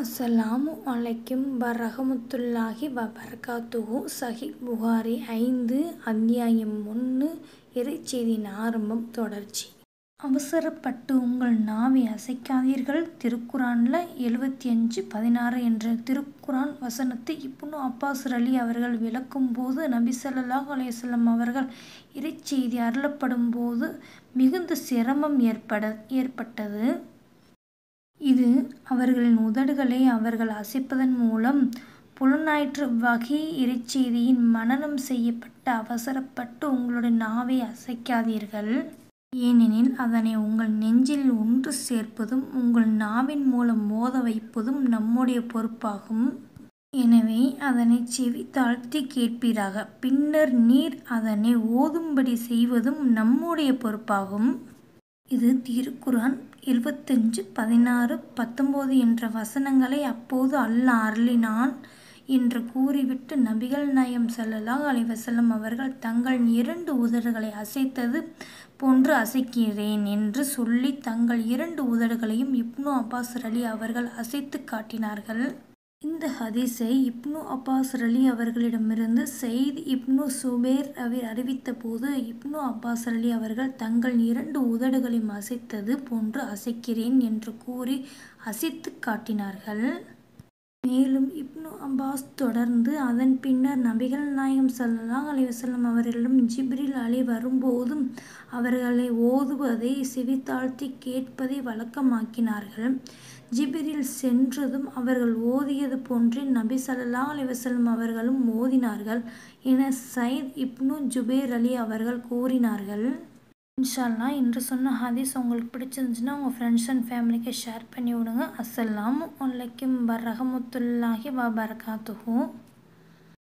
அஸ்ஸலாமு அலைக்கும் வரஹ்மத்துல்லாஹி வபரகாத்துஹு. சஹீஹ் புகாரி 5 அத்தியாயம் 1 இறைச்செய்தியின் ஆரம்பம் தொடர்ச்சி. அவசரப்பட்டு உங்கள் நாவை அசைக்காதீர்கள். திருக்குரான்ல 75:16 என்ற திருக்குரான் வசனத்தை இப்னு அப்பாஸ் ரலி அவர்கள் விளக்கும் போது, நபி ஸல்லல்லாஹு அலைஹி வஸல்லம் அவர்கள் இறைச்செய்தி அருளப்படும் போது மிகுந்த சிரமம் ஏற்பட்டது. இது அவர்களின் உதடுகளை அவர்கள் அசைப்பதன் மூலம் புலனாயிற்று. வஹீ இறைச்செய்தியின் மனனம் செய்யப்பட்ட அவசரப்பட்டு உங்களுடைய நாவை அசைக்காதீர்கள். ஏனெனில் அதனை உங்கள் நெஞ்சில் ஒன்று சேர்ப்பதும் உங்கள் நாவின் மூலம் மோத வைப்பதும் நம்முடைய பொறுப்பாகும். எனவே அதனை செவி தாழ்த்தி கேட்பீராக. பின்னர் நீர் அதனை ஓதும்படி செய்வதும் நம்முடைய பொறுப்பாகும். இது திருக்குரான் 75:16, 19 என்ற வசனங்களை அப்போது அல்லாஹ் அருளினான் என்று கூறிவிட்டு, நபிகள் நாயகம் ஸல்லல்லாஹு அலைஹி வஸல்லம் அவர்கள் தங்கள் 2 உதடுகளை அசைத்தது போன்று அசைக்கிறேன் என்று சொல்லி தங்கள் 2 உதடுகளையும் இப்னு அப்பாஸ் ரலி அவர்கள் அசைத்து காட்டினார்கள். இந்த ஹதீஸை இப்னு அப்பாஸ் ரலி அவர்களிடமிருந்து சயீத் இப்னு சுபைர் அறிவித்த போது, இப்னு அப்பாஸ் ரலி அவர்கள் தங்கள் 2 உதடுகளையும் அசைத்தது போன்று அசைக்கிறேன் என்று கூறி அசைத்து காட்டினார்கள். மேலும் இப்னு அப்பாஸ் தொடர்ந்து, அதன் பின்னர் நபிகள் நாயகம் ஸல்லல்லாஹு அலைஹி வஸல்லம் அவர்களிடம் ஜிப்ரீல் அலை வரும்போதும் அவர்களை ஓதுவதை செவிதாழ்த்தி கேட்பதை வழக்கமாக்கினார்கள். ஜிப்ரீல் சென்றதும் அவர்கள் ஓதியது போன்றே நபி ஸல்லல்லாஹு அலைஹி வஸல்லம் அவர்களும் ஓதினார்கள் என சயீத் இப்னு ஜுபைர் அலி அவர்கள் கூறினார்கள். இன்ஷா அல்லாஹ் இன்று சொன்ன ஹதீஸ் உங்களுக்கு பிடிச்சிருந்துச்சுன்னா உங்கள் ஃப்ரெண்ட்ஸ் அண்ட் ஃபேமிலிக்கு ஷேர் பண்ணி விடுங்க. அஸ்ஸலாமு அலைக்கும் வரஹ்மத்துல்லாஹி வபரகாத்துஹு.